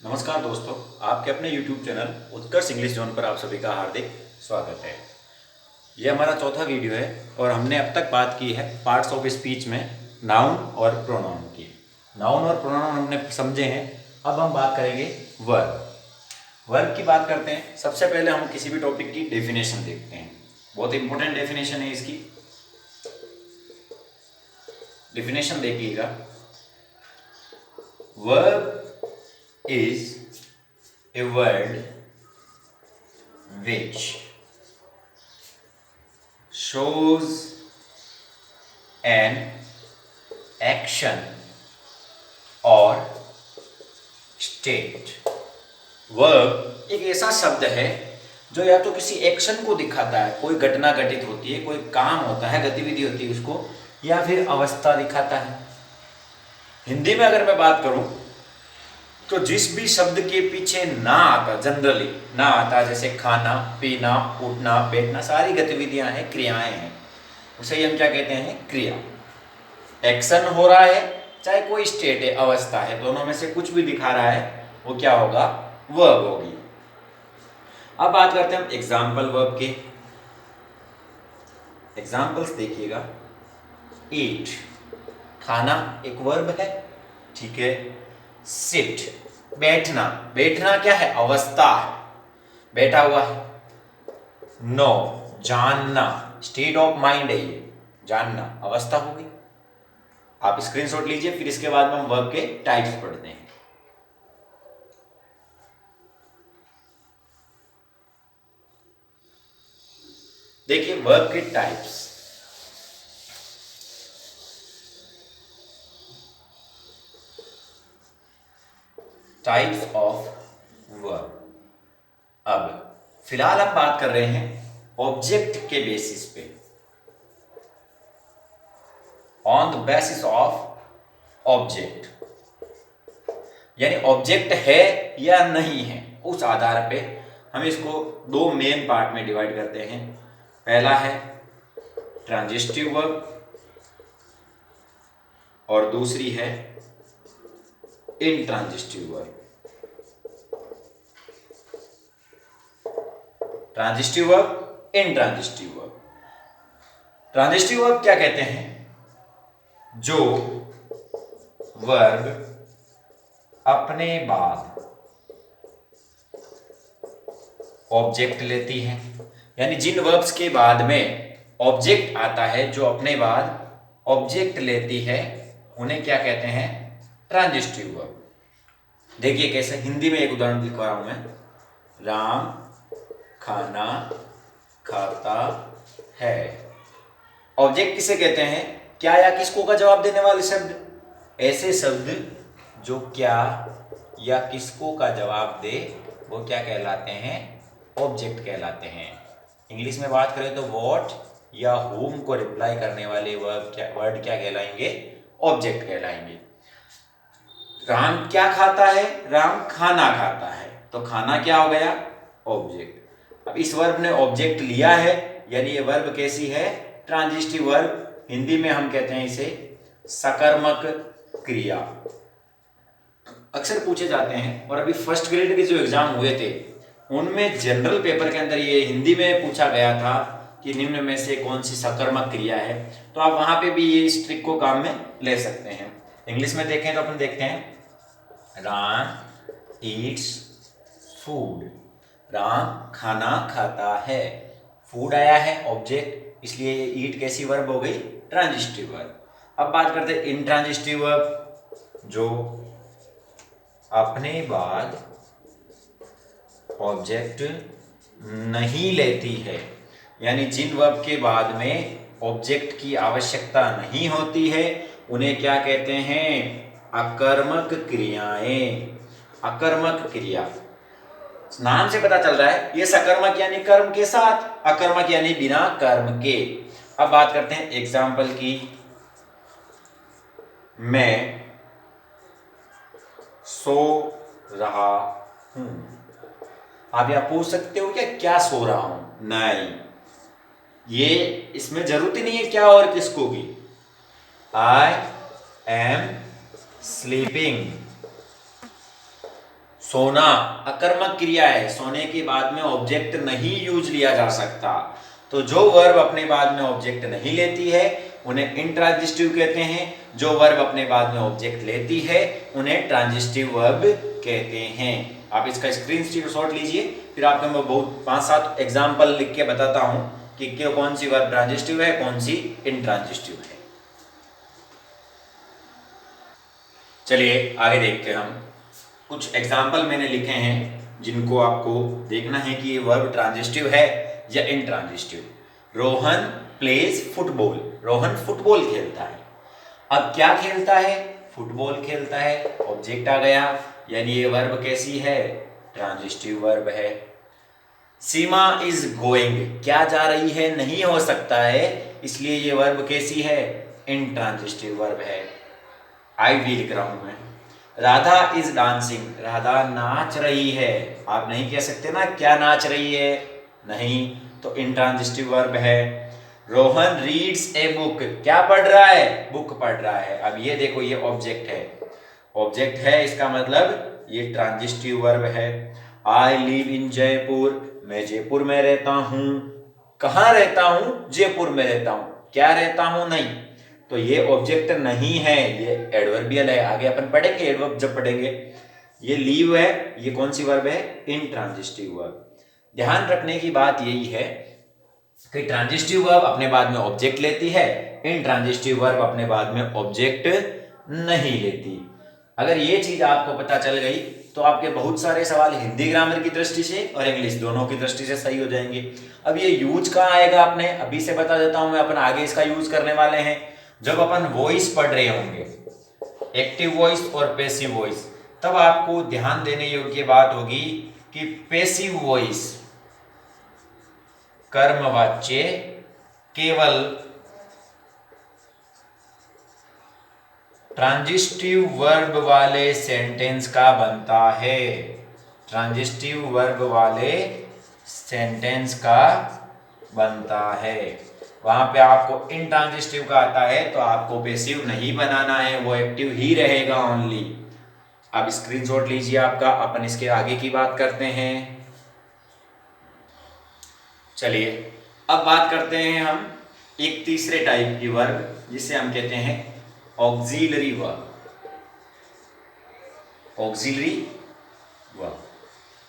नमस्कार दोस्तों, आपके अपने YouTube चैनल उत्कर्ष इंग्लिश जोन पर आप सभी का हार्दिक स्वागत है। यह हमारा चौथा वीडियो है और हमने अब तक बात की है पार्ट्स ऑफ स्पीच में नाउन और प्रोनाउन की। नाउन और प्रोनाउन हमने समझे हैं। अब हम बात करेंगे वर्ब। वर्ब की बात करते हैं। सबसे पहले हम किसी भी टॉपिक की डेफिनेशन देखते हैं। बहुत इंपॉर्टेंट डेफिनेशन है इसकी। डेफिनेशन देखिएगा। Verb is a word which shows an action or state। Verb एक ऐसा शब्द है जो या तो किसी एक्शन को दिखाता है, कोई घटना घटित होती है, कोई काम होता है, गतिविधि होती है उसको, या फिर अवस्था दिखाता है। हिंदी में अगर मैं बात करूं तो जिस भी शब्द के पीछे ना आता, जनरली ना आता, जैसे खाना, पीना, उठना, बैठना, सारी गतिविधियां हैं, क्रियाएं हैं, उसे ही हम क्या कहते हैं? क्रिया। एक्शन हो रहा है, चाहे कोई स्टेट है, अवस्था है, दोनों में से कुछ भी दिखा रहा है, वो क्या होगा? वर्ब होगी। अब बात करते हैं हम एग्जाम्पल वर्ब के। एग्जाम्पल्स देखिएगा। ईट, खाना एक वर्ब है, ठीक है। सिट, बैठना, बैठना क्या है? अवस्था है, बैठा हुआ है। नो, जानना, स्टेट ऑफ माइंड है, ये जानना अवस्था होगी। आप स्क्रीनशॉट लीजिए, फिर इसके बाद में हम वर्ब के टाइप्स पढ़ते हैं। देखिए वर्ब के टाइप्स। Types of verb. अब फिलहाल हम बात कर रहे हैं ऑब्जेक्ट के बेसिस पे, on the basis of object, यानी ऑब्जेक्ट है या नहीं है, उस आधार पे हम इसको दो मेन पार्ट में डिवाइड करते हैं। पहला है ट्रांजिस्टिव वर्ब और दूसरी है intransitive verb. Transitive verb, intransitive verb. Transitive verb क्या कहते हैं? जो वर्ब अपने बाद ऑब्जेक्ट लेती है, यानी जिन वर्ब्स के बाद में ऑब्जेक्ट आता है, जो अपने बाद ऑब्जेक्ट लेती है, उन्हें क्या कहते हैं? Transitive verb. देखिए कैसे, हिंदी में एक उदाहरण लिखवा रहा हूं मैं। राम खाना खाता है। ऑब्जेक्ट किसे कहते हैं? क्या या किसको का जवाब देने वाले शब्द। ऐसे शब्द जो क्या या किसको का जवाब दे, वो क्या कहलाते हैं? ऑब्जेक्ट कहलाते हैं। इंग्लिश में बात करें तो व्हाट या whom को रिप्लाई करने वाले वर्ड क्या कहलाएंगे? ऑब्जेक्ट कहलाएंगे। राम क्या खाता है? राम खाना खाता है, तो खाना क्या हो गया? ऑब्जेक्ट। अब इस वर्ब ने ऑब्जेक्ट लिया है, यानी ये वर्ब कैसी है? Transitive verb. हिंदी में हम कहते हैं इसे सकर्मक क्रिया। अक्सर पूछे जाते हैं, और अभी फर्स्ट ग्रेड के जो एग्जाम हुए थे उनमें जनरल पेपर के अंदर ये हिंदी में पूछा गया था कि निम्न में से कौन सी सकर्मक क्रिया है, तो आप वहां पे भी ये इस ट्रिक को काम में ले सकते हैं। इंग्लिश में देखें तो अपन देखते हैं राम ईट्स फूड। राम खाना खाता है, फूड आया है ऑब्जेक्ट, इसलिए ये ईट कैसी वर्ब हो गई? Transitive verb. अब बात करते हैं इंट्रांजिटिव वर्ब, जो अपने बाद ऑब्जेक्ट नहीं लेती है, यानी जिन वर्ब के बाद में ऑब्जेक्ट की आवश्यकता नहीं होती है, उन्हें क्या कहते हैं? अकर्मक क्रियाएं। अकर्मक क्रिया, नाम से पता चल रहा है ये सकर्मक यानी कर्म के साथ, अकर्मक यानी बिना कर्म के। अब बात करते हैं एग्जाम्पल की। मैं सो रहा हूं। आप यह पूछ सकते हो क्या सो रहा हूं? नहीं, ये इसमें जरूरत ही नहीं है क्या और किसको की। आई एम स्लीपिंग, सोना अकर्मक क्रिया है, सोने के बाद में ऑब्जेक्ट नहीं यूज लिया जा सकता। तो जो वर्ब अपने बाद में ऑब्जेक्ट नहीं लेती है उन्हें इंट्रांजिटिव कहते हैं, जो वर्ब अपने बाद में ऑब्जेक्ट लेती है उन्हें ट्रांजिटिव वर्ब कहते हैं। आप इसका स्क्रीनशॉट लीजिए, फिर आपको मैं बहुत 5-7 एग्जाम्पल लिख के बताता हूं कि कौन सी वर्ब ट्रांजिटिव है, कौन सी इंट्रांजिटिव है। चलिए आगे देखते हैं हम। कुछ एग्जाम्पल मैंने लिखे हैं जिनको आपको देखना है कि ये वर्ब ट्रांजिटिव है या intransitive. Rohan plays football, Rohan football खेलता है। अब क्या खेलता है, फुटबॉल खेलता है, ऑब्जेक्ट आ गया, यानी ये वर्ब कैसी है, ट्रांजिटिव वर्ब है। सीमा इज गोइंग, क्या जा रही है, नहीं हो सकता है, इसलिए ये वर्ब कैसी है, इंट्रांजिटिव वर्ब है। आई भी लिख रहा हूं मैं। राधा इज डांसिंग, राधा नाच रही है। आप नहीं कह सकते ना क्या नाच रही है, नहीं, तो इंट्रांजिटिव वर्ब है। रोहन रीड्स ए बुक, क्या पढ़ रहा है, बुक पढ़ रहा है। अब ये देखो ये ऑब्जेक्ट है, ऑब्जेक्ट है, इसका मतलब ये ट्रांजिटिव वर्ब है। आई लिव इन जयपुर, मैं जयपुर में रहता हूं। कहाँ रहता हूं, जयपुर में रहता हूं, क्या रहता हूं, नहीं, तो ये ऑब्जेक्ट नहीं है, ये एडवर्बियल है। आगे अपन पढ़ेंगे एडवर्ब जब पढ़ेंगे। ये लीव है, ये कौन सी वर्ब है, इंट्रांजिटिव वर्ब। ध्यान रखने की बात यही है कि ट्रांजिटिव वर्ब अपने बाद में ऑब्जेक्ट लेती है, इंट्रांजिटिव वर्ब अपने बाद में ऑब्जेक्ट नहीं लेती। अगर ये चीज आपको पता चल गई तो आपके बहुत सारे सवाल हिंदी ग्रामर की दृष्टि से और इंग्लिश दोनों की दृष्टि से सही हो जाएंगे। अब ये यूज कहाँ आएगा, आपने अभी से बता देता हूं मैं, अपन आगे इसका यूज करने वाले हैं जब अपन वॉइस पढ़ रहे होंगे, एक्टिव वॉइस और पैसिव वॉइस। तब आपको ध्यान देने योग्य बात होगी कि पैसिव वॉइस कर्मवाच्य केवल ट्रांजिटिव वर्ब वाले सेंटेंस का बनता है, ट्रांजिटिव वर्ब वाले सेंटेंस का बनता है। वहां पे आपको इंट्रांजिटिव का आता है तो आपको पैसिव नहीं बनाना है, वो एक्टिव ही रहेगा ओनली। अब स्क्रीनशॉट लीजिए आपका, अपन इसके आगे की बात करते हैं। चलिए अब बात करते हैं हम एक तीसरे टाइप की वर्ब जिसे हम कहते हैं ऑक्सिलरी वर्ब। ऑक्सिलरी वर्ब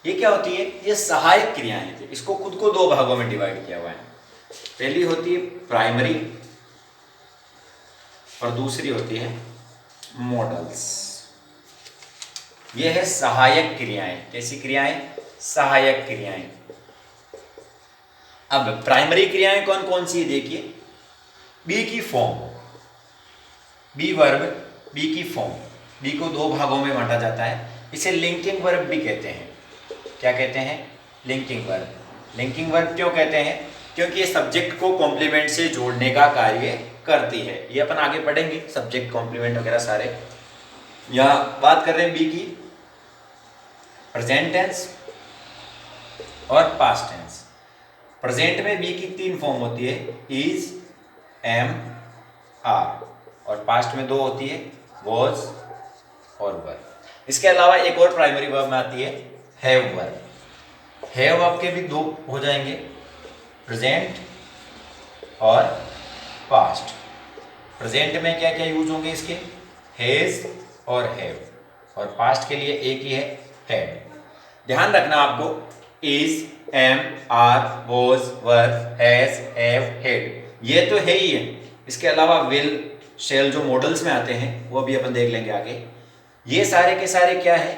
ये क्या होती है, ये सहायक क्रियाएं हैं। इसको खुद को दो भागों में डिवाइड किया हुआ है। पहली होती है प्राइमरी और दूसरी होती है मॉडल्स। ये है सहायक क्रियाएं। कैसी क्रियाएं, सहायक क्रियाएं। अब प्राइमरी क्रियाएं कौन कौन सी है देखिए, बी की फॉर्म, बी वर्ब, बी की फॉर्म, बी को दो भागों में बांटा जाता है। इसे लिंकिंग वर्ब भी कहते हैं। क्या कहते हैं, लिंकिंग वर्ब। लिंकिंग वर्ब क्यों कहते हैं, क्योंकि ये सब्जेक्ट को कॉम्प्लीमेंट से जोड़ने का कार्य करती है। ये अपन आगे पढ़ेंगे, सब्जेक्ट कॉम्प्लीमेंट वगैरह सारे। यहां बात कर रहे हैं बी की प्रेजेंट टेंस और पास्ट टेंस। प्रेजेंट में बी की 3 फॉर्म होती है, इज, एम, आर, और पास्ट में 2 होती है, वॉज और वर। इसके अलावा एक और प्राइमरी वर्ब में आती है हैव वर्ब। हैव वर्ब के भी 2 हो जाएंगे, प्रेजेंट और पास्ट। प्रेजेंट में क्या क्या यूज होंगे इसके, हैज और हैव, और पास्ट के लिए एक ही है, हैड। ध्यान रखना आपको, is, am, are, was, were, has, have, had, ये तो है ही है। इसके अलावा विल, शेल जो मॉडल्स में आते हैं वो भी अपन देख लेंगे आगे। ये सारे के सारे क्या है,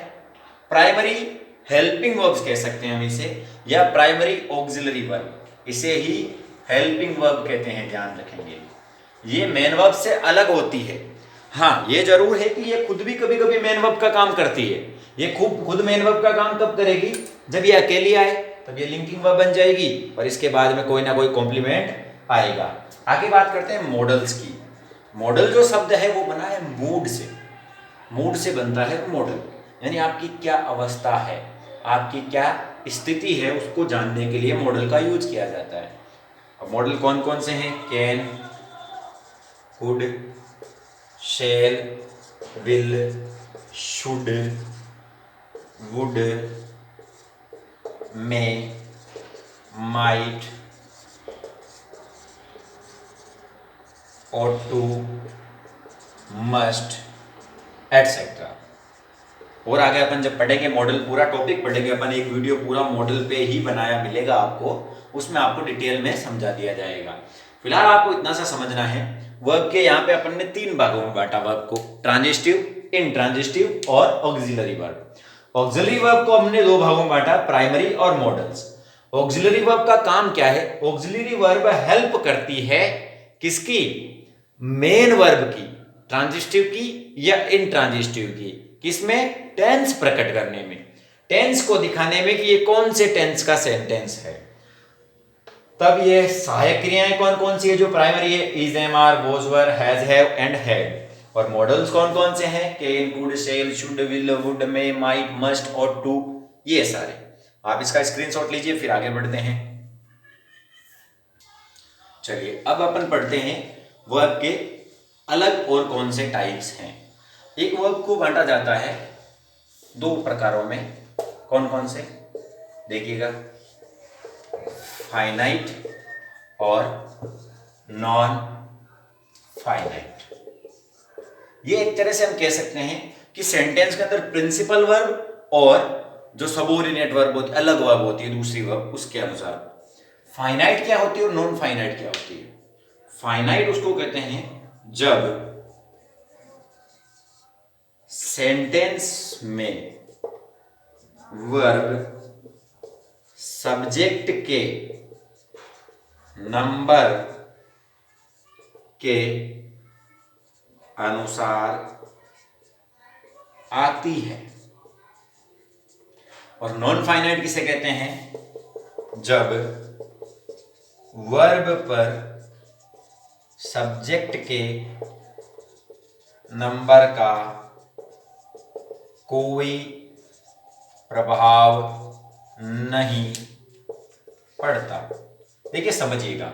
प्राइमरी हेल्पिंग वर्ब्स कह सकते हैं हम इसे, या प्राइमरी ऑक्सिलरी वर्ब, इसे ही हेल्पिंग वर्ब कहते हैं। ध्यान रखेंगे ये मेन वर्ब से अलग होती है। हाँ ये जरूर है कि ये खुद भी कभी कभी मेन वर्ब का काम करती है। ये खुद मेन वर्ब का काम कब करेगी, जब ये अकेली आए तब ये लिंकिंग वर्ब बन जाएगी और इसके बाद में कोई ना कोई कॉम्प्लीमेंट आएगा। आगे बात करते हैं मॉडल्स की। मॉडल जो शब्द है वो बना है मूड से, मूड से बनता है मॉडल, यानी आपकी क्या अवस्था है, आपकी क्या स्थिति है, उसको जानने के लिए मॉडल का यूज किया जाता है। अब मॉडल कौन कौन से हैं, can, could, shall, will, should, would, may, might, ought to, must, etcetera. और आगे अपन जब पढ़ेंगे मॉडल, पूरा टॉपिक पढ़ेंगे अपन, एक वीडियो पूरा मॉडल पे ही बनाया मिलेगा आपको, उसमें आपको डिटेल में समझा दिया जाएगा। फिलहाल आपको इतना सा समझना है, वर्ब के यहाँ पे अपन ने 3 भागों में बांटा वर्ब को, ट्रांजिटिव, इंट्रांजिटिव और ऑक्सिलरी वर्ब। ऑक्सिलरी वर्ब को हमने 2 भागों में बांटा, प्राइमरी और मॉडल्स। ऑक्सिलरी वर्ब का काम क्या है? ऑक्सिलरी वर्ब हेल्प करती है किसकी? मेन वर्ब की, ट्रांजिटिव की या इंट्रांजिटिव की। किसमें? टेंस प्रकट करने में, टेंस को दिखाने में कि ये कौन से टेंस का सेंटेंस है। तब ये सहायक क्रियाएं कौन कौन सी है जो प्राइमरी है? Is, am, are, was, were, has, have and had. और मॉडल्स कौन कौन से हैं? Can, could, shall, should, will, would, may, might, must और टू, ये सारे। आप इसका स्क्रीनशॉट लीजिए, फिर आगे बढ़ते हैं। चलिए अब अपन पढ़ते हैं वर्ब के अलग और कौन से टाइप्स हैं। एक वर्ब को बांटा जाता है 2 प्रकारों में, कौन कौन से? देखिएगा, फाइनाइट और नॉन फाइनाइट। ये एक तरह से हम कह सकते हैं कि सेंटेंस के अंदर प्रिंसिपल वर्ब और जो सबऑर्डिनेट वर्ब होती है, अलग वर्ब होती है दूसरी वर्ब, उसके अनुसार फाइनाइट क्या होती है और नॉन फाइनाइट क्या होती है। फाइनाइट उसको कहते हैं जब सेंटेंस में वर्ब सब्जेक्ट के नंबर के अनुसार आती है। और नॉन फाइनाइट किसे कहते हैं? जब वर्ब पर सब्जेक्ट के नंबर का कोई प्रभाव नहीं पड़ता। देखिए समझिएगा,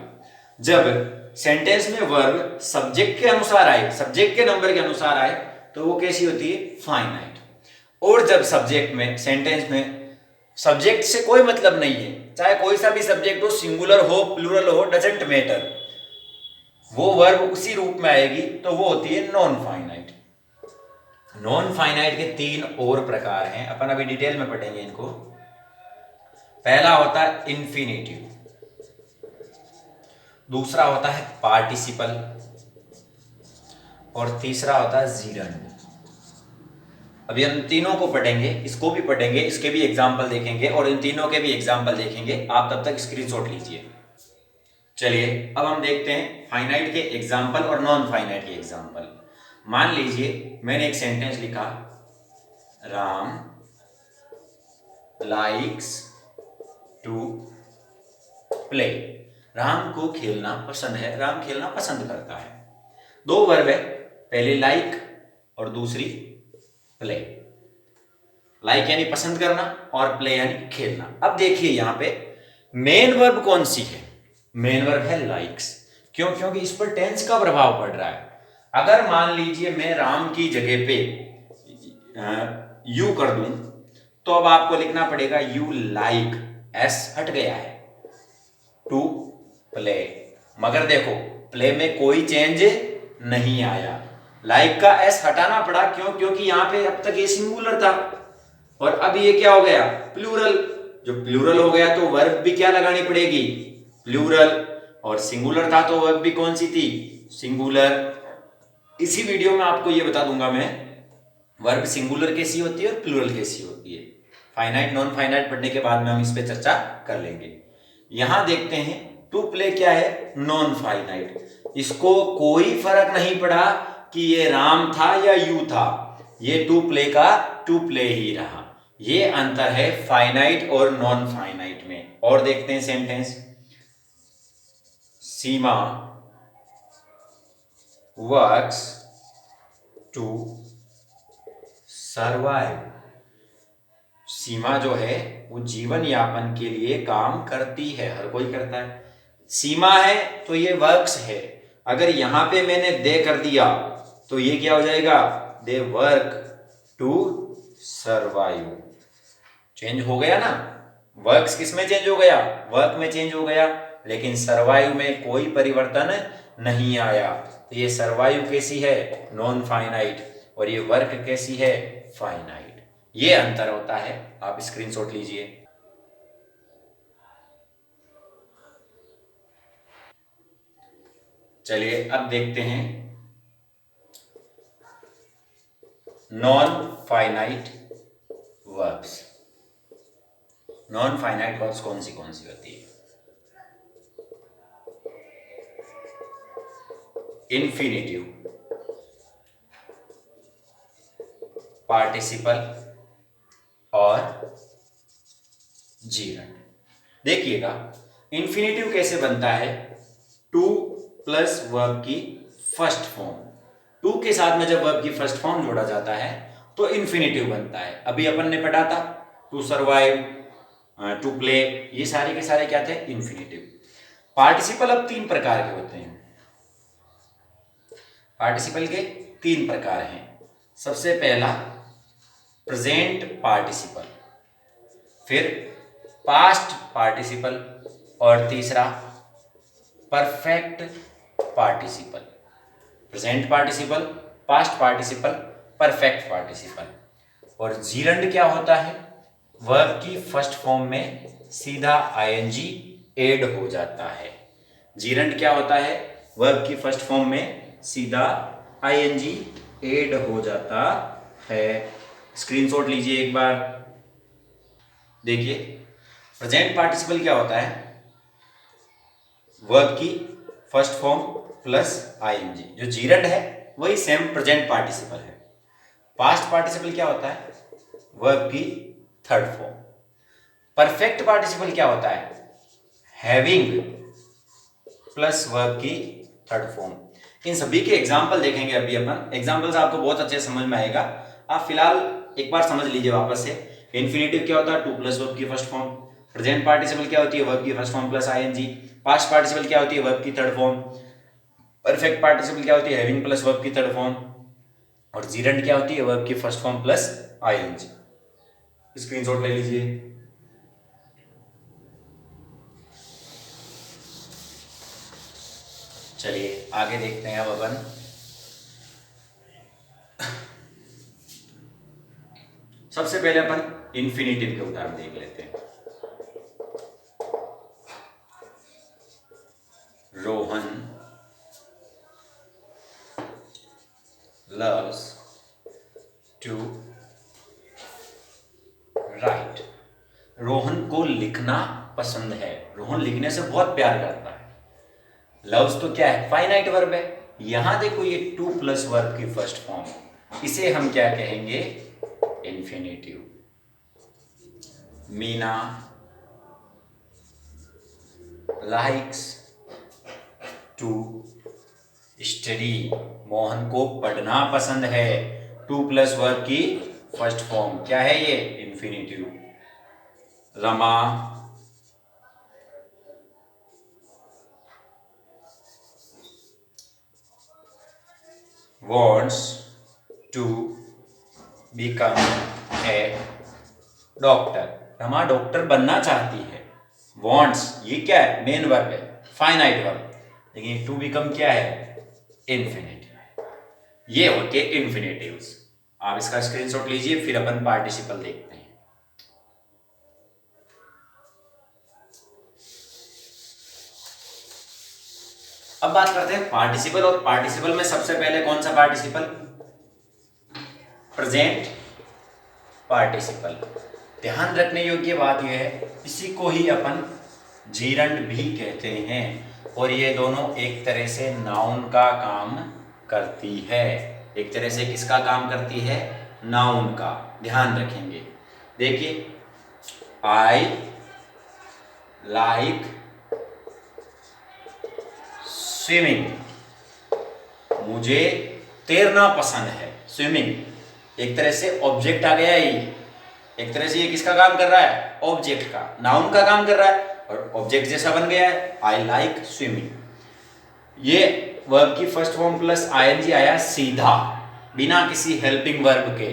जब सेंटेंस में वर्ब सब्जेक्ट के अनुसार आए, सब्जेक्ट के नंबर के अनुसार आए, तो वो कैसी होती है? फाइनाइट। और जब सब्जेक्ट में, सेंटेंस में सब्जेक्ट से कोई मतलब नहीं है, चाहे कोई सा भी सब्जेक्ट हो, सिंगुलर हो, प्लूरल हो, डजंट मैटर, वो वर्ब उसी रूप में आएगी, तो वो होती है नॉन फाइनाइट। नॉन फाइनाइट के 3 और प्रकार हैं, अपन अभी डिटेल में पढ़ेंगे इनको। पहला होता है इंफिनिटिव, दूसरा होता है पार्टिसिपल और तीसरा होता है जीरंड। अभी हम तीनों को पढ़ेंगे, इसको भी पढ़ेंगे, इसके भी एग्जाम्पल देखेंगे और इन तीनों के भी एग्जाम्पल देखेंगे। आप तब तक स्क्रीनशॉट लीजिए। चलिए अब हम देखते हैं फाइनाइट के एग्जाम्पल और नॉन फाइनाइट के एग्जाम्पल। मान लीजिए मैंने एक सेंटेंस लिखा, Ram likes to play. Ram को खेलना पसंद है, राम खेलना पसंद करता है। 2 वर्ब है, पहले लाइक और दूसरी प्ले। लाइक यानी पसंद करना और प्ले यानी खेलना। अब देखिए यहां पे मेन वर्ब कौन सी है? मेन वर्ब है लाइक्स। क्यों? क्योंकि इस पर टेंस का प्रभाव पड़ रहा है। अगर मान लीजिए मैं राम की जगह पे यू कर दूं, तो अब आपको लिखना पड़ेगा यू लाइक, एस हट गया है, टू प्ले। मगर देखो प्ले में कोई चेंज नहीं आया, लाइक का एस हटाना पड़ा। क्यों? क्योंकि यहां पे अब तक ये सिंगुलर था और अब ये क्या हो गया? प्लूरल। जो प्लूरल हो गया तो वर्ब भी क्या लगानी पड़ेगी? प्लूरल। और सिंगुलर था तो वर्ब भी कौन सी थी? सिंगुलर। इसी वीडियो में आपको ये बता दूंगा मैं, वर्ब सिंगुलर कैसी होती है और प्लूरल कैसी होती है। फाइनाइट नॉन फाइनाइट पढ़ने के बाद में हम इस पे चर्चा कर लेंगे। यहां देखते हैं टू प्ले क्या है? Non finite. इसको कोई फर्क नहीं पड़ा कि ये राम था या यू था, ये टू प्ले का टू प्ले ही रहा। ये अंतर है फाइनाइट और नॉन फाइनाइट में। और देखते हैं sentence, Seema works to survive. Seema जो है वो जीवन यापन के लिए काम करती है, हर कोई करता है। सीमा है तो ये वर्क्स है। अगर यहां पे मैंने दे कर दिया तो ये क्या हो जाएगा? They work to survive. Change हो गया ना, वर्क्स किस में चेंज हो गया, वर्क में चेंज हो गया, लेकिन सरवाइव में कोई परिवर्तन नहीं आया। तो ये सरवाइव कैसी है, नॉन फाइनाइट, और ये वर्क कैसी है, फाइनाइट। ये अंतर होता है, आप स्क्रीनशॉट लीजिए। चलिए अब देखते हैं non finite verbs. Non finite verbs कौन सी होती है? इन्फिनिटिव, पार्टिसिपल और जीरंड। देखिएगा इन्फिनिटिव कैसे बनता है, टू प्लस वर्ब की फर्स्ट फॉर्म। टू के साथ में जब वर्ब की फर्स्ट फॉर्म जोड़ा जाता है तो इन्फिनिटिव बनता है। अभी अपन ने पढ़ा था टू सर्वाइव, टू प्ले, ये सारे के सारे क्या थे, इन्फिनिटिव। पार्टिसिपल अब तीन प्रकार के होते हैं। पार्टिसिपल के तीन प्रकार हैं। सबसे पहला प्रेजेंट पार्टिसिपल, फिर पास्ट पार्टिसिपल, और तीसरा perfect participle. Present participle, past participle, perfect participle. और जीरंड क्या होता है, वर्ब की फर्स्ट फॉर्म में सीधा आईएनजी ऐड हो जाता है। जीरंड क्या होता है, वर्ब की फर्स्ट फॉर्म में सीधा आईएनजी ऐड हो जाता है। स्क्रीनशॉट लीजिए एक बार, देखिए प्रेजेंट पार्टिसिपल क्या होता है, वर्ब की फर्स्ट फॉर्म प्लस आईएनजी। जो जीरंड है वही सेम प्रेजेंट पार्टिसिपल है। पास्ट पार्टिसिपल क्या होता है, वर्ब की थर्ड फॉर्म। परफेक्ट पार्टिसिपल क्या होता है, हैविंग प्लस वर्ब की थर्ड फॉर्म। इन सभी के एग्जाम्पल देखेंगे अभी अपन। एग्जाम्पल्स आपको बहुत अच्छे समझ में आएगा। आप फिलहाल एक बार समझ लीजिए वापस से। इन्फिनिटिव क्या होता है, टू प्लस वर्ब की फर्स्ट फॉर्म। प्रेजेंट पार्टिसिपल क्या होती है, वर्ब की first form plus ING. Past participle क्या होती है, वर्ब की थर्ड फॉर्म। परफेक्ट पार्टिसिपल क्या होती है, हैविंग प्लस वर्ब की थर्ड फॉर्म। और जीरंड क्या होती है, वर्ब की first form plus ING. Screenshot ले लीजिए। चलिए आगे देखते हैं अब अपन। सबसे पहले अपन इन्फिनिटिव के उदाहरण देख लेते हैं। Rohan loves to write। Rohan को लिखना पसंद है। रोहन लिखने से बहुत प्यार करता है। लव्स तो क्या है, फाइनाइट वर्ब है। यहां देखो ये टू प्लस वर्ब की फर्स्ट फॉर्म, इसे हम क्या कहेंगे, infinitive. Meena likes to study. Mohan को पढ़ना पसंद है। टू प्लस वर्ब की फर्स्ट फॉर्म क्या है, ये infinitive. Rama wants to become a doctor। Rama doctor बनना चाहती है। wants ये क्या है, मेन वर्ब है, फाइनाइट वर्ब। लेकिन टू बिकम क्या है, इन्फिनिटिव। ये होते हैं इन्फिनिटिव्स। आप इसका स्क्रीनशॉट लीजिए, फिर अपन पार्टिसिपल देखते हैं। अब बात करते हैं पार्टिसिपल। और पार्टिसिपल में सबसे पहले कौन सा पार्टिसिपल, प्रेजेंट पार्टिसिपल। ध्यान रखने योग्य बात यह है, इसी को ही अपन जीरंड भी कहते हैं। और ये दोनों एक तरह से नाउन का काम करती है। एक तरह से किसका काम करती है, नाउन का। ध्यान रखेंगे। देखिए आई लाइक स्विमिंग, मुझे तैरना पसंद है। स्विमिंग एक तरह से ऑब्जेक्ट आ गया ही। एक तरह से ये किसका काम कर रहा है, ऑब्जेक्ट का, नाउन का काम कर रहा है, और ऑब्जेक्ट जैसा बन गया है, आई लाइक स्विमिंग। ये वर्ब की फर्स्ट फॉर्म प्लस आईएनजी आया सीधा, बिना किसी हेल्पिंग वर्ब के।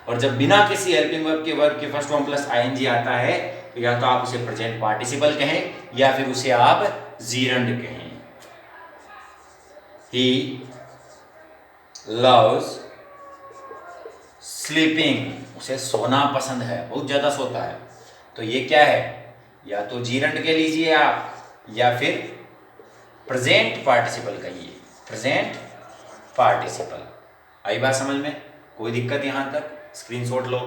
और जब बिना किसी हेल्पिंग वर्ब के फर्स्ट फॉर्म प्लस आईएनजी आता है तो या तो आप उसे प्रेजेंट पार्टिसिपल कहें या फिर उसे आप जीरंड कहें। ही लव्स स्लीपिंग, उसे सोना पसंद है, बहुत ज्यादा सोता है। तो ये क्या है, या तो जीरंड कह लीजिए आप या फिर प्रेजेंट पार्टिसिपल कहिए, प्रेजेंट पार्टिसिपल। आई बात समझ में? कोई दिक्कत यहां तक? स्क्रीनशॉट लो।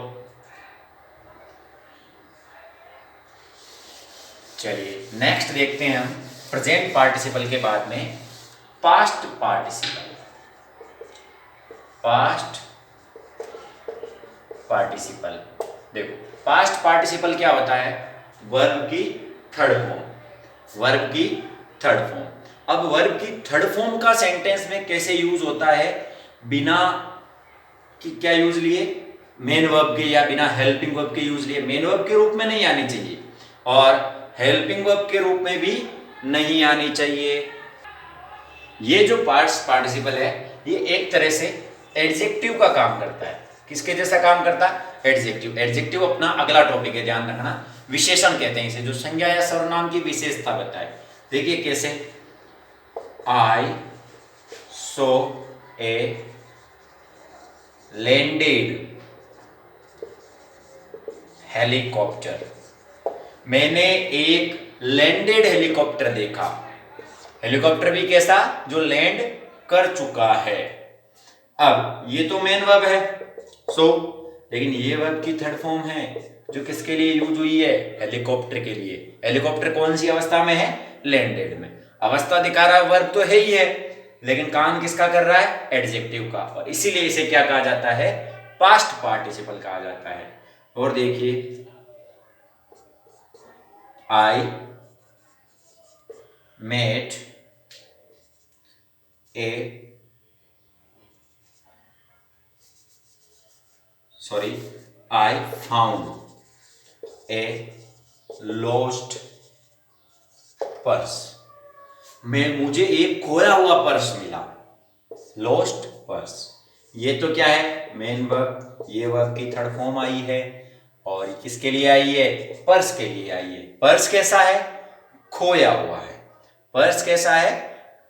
चलिए नेक्स्ट देखते हैं हम प्रेजेंट पार्टिसिपल के बाद में पास्ट पार्टिसिपल। पास्ट पार्टिसिपल, देखो पास्ट पार्टिसिपल क्या होता है, वर्ब की थर्ड फॉर्म, वर्ब की थर्ड फॉर्म। अब वर्ब की थर्ड फॉर्म का सेंटेंस में कैसे यूज होता है, बिना कि क्या यूज लिए, मेन वर्ब के या बिना हेल्पिंग वर्ब के यूज लिए। मेन वर्ब के रूप में नहीं आनी चाहिए और हेल्पिंग वर्ब के रूप में भी नहीं आनी चाहिए। ये जो पास्ट पार्टिसिपल है ये एक तरह से एडजेक्टिव का काम करता है। किसके जैसा काम करता है? एडजेक्टिव। एडजेक्टिव अपना अगला टॉपिक है, ध्यान रखना। विशेषण कहते हैं इसे, जो संज्ञा या सर्वनाम की विशेषता बताए। देखिए कैसे, आई सो ए लैंडेड हेलीकॉप्टर, मैंने एक लैंडेड हेलीकॉप्टर देखा। हेलीकॉप्टर भी कैसा, जो लैंड कर चुका है। अब ये तो मेन वर्ब है सो, लेकिन ये वर्ब की थर्ड फॉर्म है जो किसके लिए यूज हुई है, हेलीकॉप्टर के लिए। हेलीकॉप्टर कौन सी अवस्था में है, लैंडेड में। अवस्था दिखा रहा है, वर्ब तो है ही है, लेकिन काम किसका कर रहा है, एडजेक्टिव का, और इसीलिए इसे क्या कहा जाता है, पास्ट पार्टिसिपल कहा जाता है। और देखिए, I met I found a lost purse, मुझे एक खोया हुआ पर्स मिला, लॉस्ट पर्स। ये तो क्या है, मेन वर्ब, ये वर्ब की थर्ड फॉर्म आई है और किसके लिए आई है, पर्स के लिए आई है। पर्स कैसा है, खोया हुआ है। पर्स कैसा है,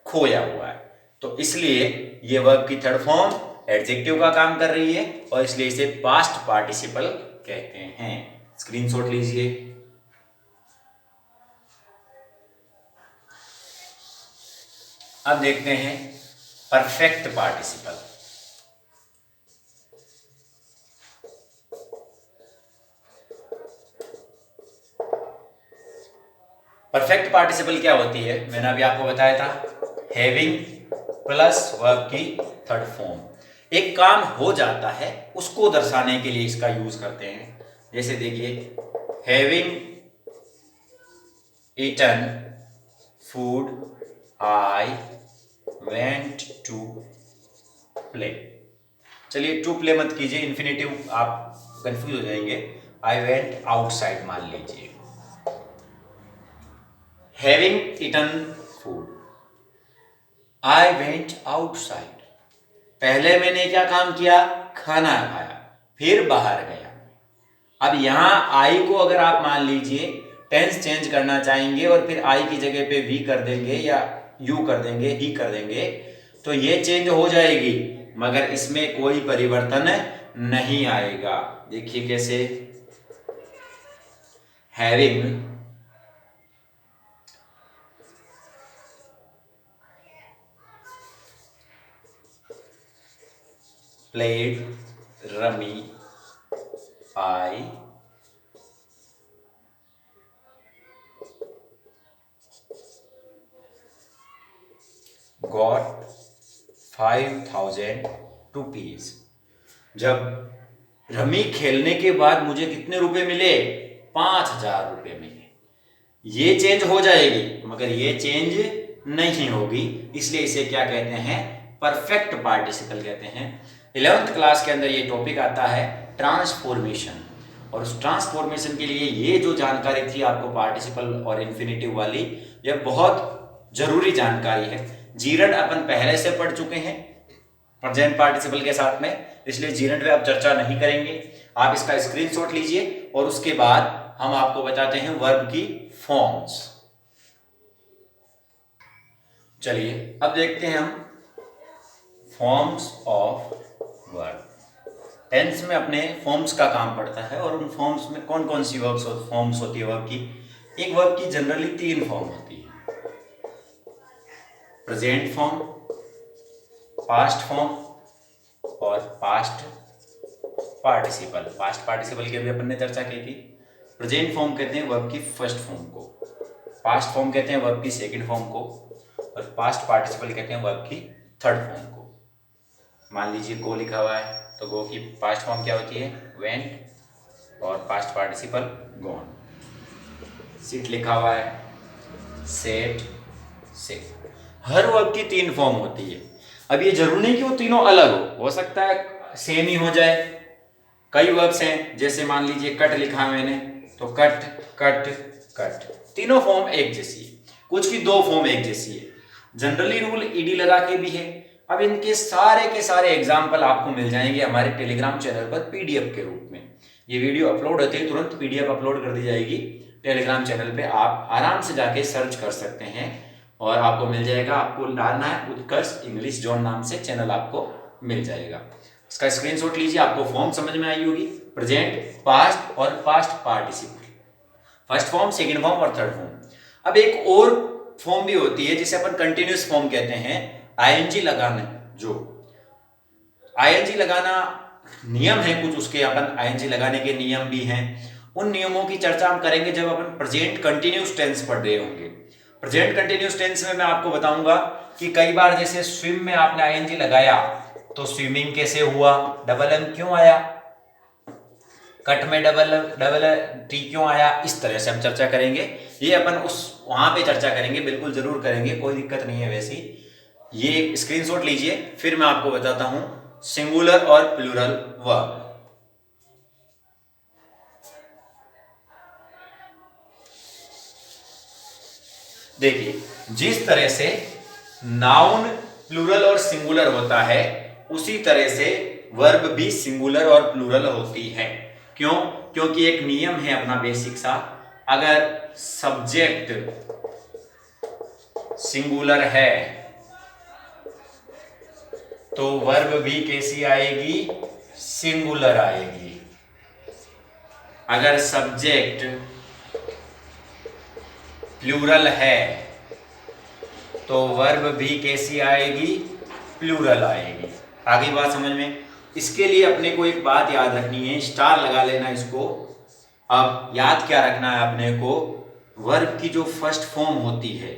खोया हुआ है। तो इसलिए ये वर्ब की थर्ड फॉर्म एडजेक्टिव का काम कर रही है और इसलिए इसे पास्ट पार्टिसिपल कहते हैं। स्क्रीनशॉट लीजिए। अब देखते हैं परफेक्ट पार्टिसिपल। परफेक्ट पार्टिसिपल क्या होती है, मैंने अभी आपको बताया था, हैविंग प्लस वर्ब की थर्ड फॉर्म। एक काम हो जाता है उसको दर्शाने के लिए इसका यूज करते हैं। जैसे देखिए, having eaten food I went to play. चलिए टू प्ले मत कीजिए, इन्फिनेटिव आप कंफ्यूज हो जाएंगे। आई वेंट आउटसाइड मान लीजिए। Having eaten food, I went outside. पहले मैंने क्या काम किया, खाना खाया, फिर बाहर गया। अब यहां आई को अगर आप मान लीजिए टेंस चेंज करना चाहेंगे और फिर आई की जगह पे वी कर देंगे या यू कर देंगे, ही कर देंगे, तो ये चेंज हो जाएगी मगर इसमें कोई परिवर्तन नहीं आएगा। देखिए कैसे, having played rummy I got 5,000 rupees. जब रमी खेलने के बाद मुझे कितने रुपए मिले, 5,000 रुपए मिले। ये चेंज हो जाएगी मगर ये चेंज नहीं होगी, इसलिए इसे क्या कहते हैं, परफेक्ट पार्टिसिपल कहते हैं। 11th क्लास के अंदर ये टॉपिक आता है ट्रांसफॉर्मेशन, और उस ट्रांसफॉर्मेशन के लिए ये जो जानकारी थी आपको पार्टिसिपल और इन्फिनेटिव वाली, यह बहुत जरूरी जानकारी है। जीरंड अपन पहले से पढ़ चुके हैं प्रेजेंट पार्टिसिपल के साथ में, इसलिए जीरेंट पे आप चर्चा नहीं करेंगे। आप इसका स्क्रीनशॉट लीजिए और उसके बाद हम आपको बताते हैं वर्ब की फॉर्म्स। चलिए अब देखते हैं हम फॉर्म्स ऑफ वर्ब। टेंस में अपने फॉर्म्स का काम पड़ता है और उन फॉर्म्स में कौन कौन सी फॉर्म्स होती है वर्ब की। एक वर्ब की जनरली 3 फॉर्म होती है, प्रेजेंट फॉर्म, पास्ट फॉर्म और पास्ट पार्टिसिपल। पास्ट पार्टिसिपल की अभी अपन ने चर्चा की थी। प्रेजेंट फॉर्म कहते हैं वर्ब की फर्स्ट फॉर्म को, पास्ट फॉर्म कहते हैं वर्ब की सेकंड फॉर्म को और पास्ट पार्टिसिपल कहते हैं वर्ब की थर्ड फॉर्म को। मान लीजिए गो लिखा हुआ है तो गो की पास्ट फॉर्म क्या होती है, वेंट और पास्ट पार्टिसिपल गॉन। सिट लिखा हुआ है, सेट, सिट। हर वर्ब की 3 फॉर्म होती है। अब ये जरूरी नहीं कि वो तीनों अलग हो सकता है सेम ही हो जाए। कई वर्ब्स हैं, जैसे मान लीजिए कट लिखा है मैंने तो कट कट कट, तीनों फॉर्म एक जैसी है। कुछ की 2 फॉर्म एक जैसी है। जनरली रूल ईडी लगा के भी है। अब इनके सारे के सारे एग्जाम्पल आपको मिल जाएंगे हमारे टेलीग्राम चैनल पर पीडीएफ के रूप में। ये वीडियो अपलोड होते ही तुरंत पीडीएफ अपलोड कर दी जाएगी टेलीग्राम चैनल पे। आप आराम से जाके सर्च कर सकते हैं और आपको मिल जाएगा। आपको डालना है उत्कर्ष इंग्लिश जोन नाम से, चैनल आपको मिल जाएगा। इसका स्क्रीनशॉट लीजिए। आपको फॉर्म समझ में आई होगी, प्रेजेंट, पास्ट और past participle, first form, second form और थर्ड फॉर्म। अब एक और फॉर्म भी होती है जिसे अपन कंटिन्यूअस फॉर्म कहते हैं। आईएनजी लगाना, जो आईएनजी लगाना नियम है कुछ, उसके अपन आईएनजी लगाने के नियम भी हैं। उन नियमों की चर्चा हम करेंगे जब अपन प्रेजेंट कंटिन्यूअस टेंस पढ़ रहे होंगे। प्रेजेंट कंटिन्यूअस टेंस में मैं आपको बताऊंगा कि कई बार जैसे स्विम में आपने आईएनजी लगाया तो स्विमिंग कैसे हुआ, डबल एम क्यों आया, कट में डबल टी क्यों आया, इस तरह से हम चर्चा करेंगे। ये अपन उस वहां पे चर्चा करेंगे, बिल्कुल जरूर करेंगे, कोई दिक्कत नहीं है वैसी। ये स्क्रीनशॉट लीजिए, फिर मैं आपको बताता हूं सिंगुलर और प्लूरल वर्ब। देखिए जिस तरह से नाउन प्लूरल और सिंगुलर होता है उसी तरह से वर्ब भी सिंगुलर और प्लूरल होती है। क्यों? क्योंकि एक नियम है अपना बेसिक सा, अगर सब्जेक्ट सिंगुलर है तो वर्ब भी कैसी आएगी, सिंगुलर आएगी। अगर सब्जेक्ट प्लूरल है तो वर्ब भी कैसी आएगी, प्लूरल आएगी। आगे बात समझ में। इसके लिए अपने को एक बात याद रखनी है, स्टार लगा लेना इसको। अब याद क्या रखना है अपने को, वर्ब की जो फर्स्ट फॉर्म होती है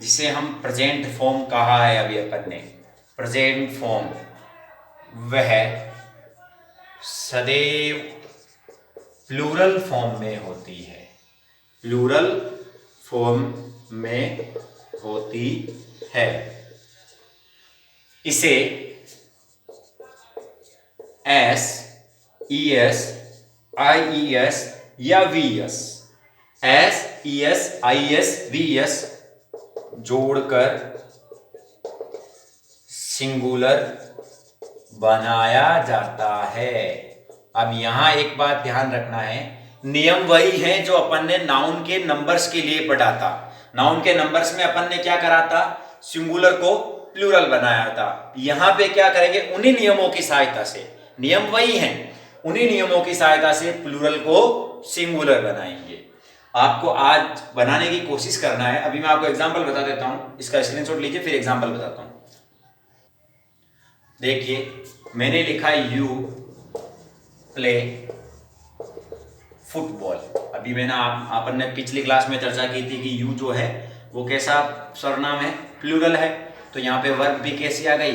जिसे हम प्रेजेंट फॉर्म कहा है अभी अपन ने, प्रेजेंट फॉर्म, वह सदैव प्लूरल फॉर्म में होती है, प्लूरल फॉर्म में होती है। इसे एस, ई एस, आई ई एस या V S, S, E S, I S, V S जोड़कर सिंगुलर बनाया जाता है। अब यहां एक बात ध्यान रखना है, नियम वही है जो अपन ने नाउन के नंबर्स के लिए पढ़ा था। नाउन के नंबर्स में अपन ने क्या करा था, सिंगुलर को प्लूरल बनाया था। यहां पे क्या करेंगे, उन्हीं नियमों की सहायता से, नियम वही हैं, उन्हीं नियमों की सहायता से प्लूरल को सिंगुलर बनाएंगे। आपको आज बनाने की कोशिश करना है। अभी मैं आपको एग्जांपल बता देता हूं, इसका स्क्रीनशॉट लीजिए फिर एग्जांपल बताता हूं। देखिए मैंने लिखा यू प्ले फुटबॉल। अभी मैंने अपन ने पिछली क्लास में चर्चा की थी कि यू जो है वो कैसा सर्वनाम है, प्लूरल है। तो यहाँ पे वर्ब भी कैसी आ गई,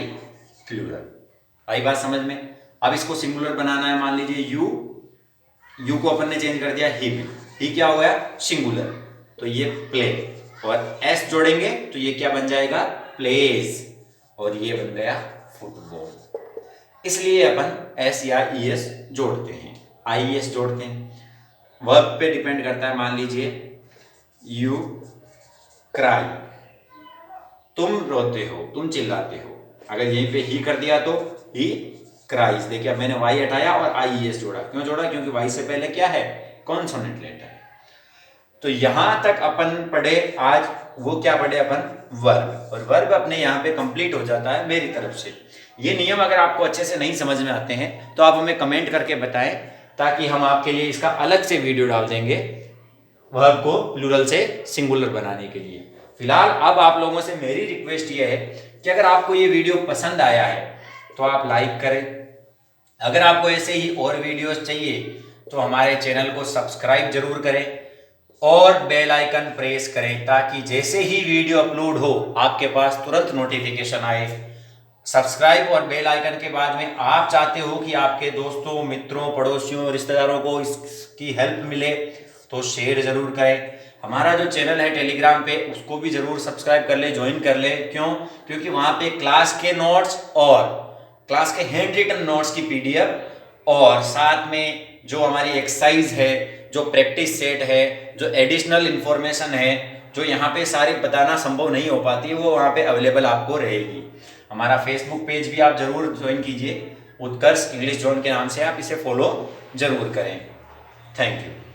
प्लूरल। आई बात समझ में। अब इसको सिंगुलर बनाना है, मान लीजिए यू को अपन ने चेंज कर दिया ही में, ही क्या हो गया, सिंगुलर। तो ये प्ले और एस जोड़ेंगे तो ये क्या बन जाएगा, प्लेज, और ये बन गया फुटबॉल। इसलिए अपन एस या ई एस जोड़ते हैं, आई एस जोड़ते हैं। वर्ब पे डिपेंड करता है। मान लीजिए यू क्राई, तुम रोते हो, तुम चिल्लाते हो। अगर यहीं पे ही कर दिया तो ही क्राइज। देखिए अब मैंने वाई हटाया और IES जोड़ा। क्यों जोड़ा? क्योंकि वाई से पहले क्या है? कॉन्सोनेंट लेटर है। तो यहां तक अपन पढ़े आज। वो क्या पढ़े अपन? वर्ब। और वर्ब अपने यहाँ पे कंप्लीट हो जाता है मेरी तरफ से। ये नियम अगर आपको अच्छे से नहीं समझ में आते हैं तो आप हमें कमेंट करके बताएं, ताकि हम आपके लिए इसका अलग से वीडियो डाल देंगे वर्ब को प्लूरल से सिंगुलर बनाने के लिए। फिलहाल अब आप लोगों से मेरी रिक्वेस्ट ये है कि अगर आपको ये वीडियो पसंद आया है तो आप लाइक करें। अगर आपको ऐसे ही और वीडियोस चाहिए तो हमारे चैनल को सब्सक्राइब जरूर करें और बेल आइकन प्रेस करें, ताकि जैसे ही वीडियो अपलोड हो आपके पास तुरंत नोटिफिकेशन आए। सब्सक्राइब और बेल आइकन के बाद में आप चाहते हो कि आपके दोस्तों, मित्रों, पड़ोसियों, रिश्तेदारों को इसकी हेल्प मिले तो शेयर जरूर करें। हमारा जो चैनल है टेलीग्राम पे, उसको भी जरूर सब्सक्राइब कर ले, ज्वाइन कर ले। क्यों? क्योंकि वहां पे क्लास के नोट्स और क्लास के हैंड रिटन नोट्स की PDF और साथ में जो हमारी एक्सरसाइज है, जो प्रैक्टिस सेट है, जो एडिशनल इंफॉर्मेशन है, जो यहाँ पे सारी बताना संभव नहीं हो पाती है, वो वहाँ पे अवेलेबल आपको रहेगी। हमारा फेसबुक पेज भी आप जरूर ज्वाइन कीजिए, उत्कर्ष इंग्लिश जोन के नाम से आप इसे फॉलो जरूर करें। Thank you.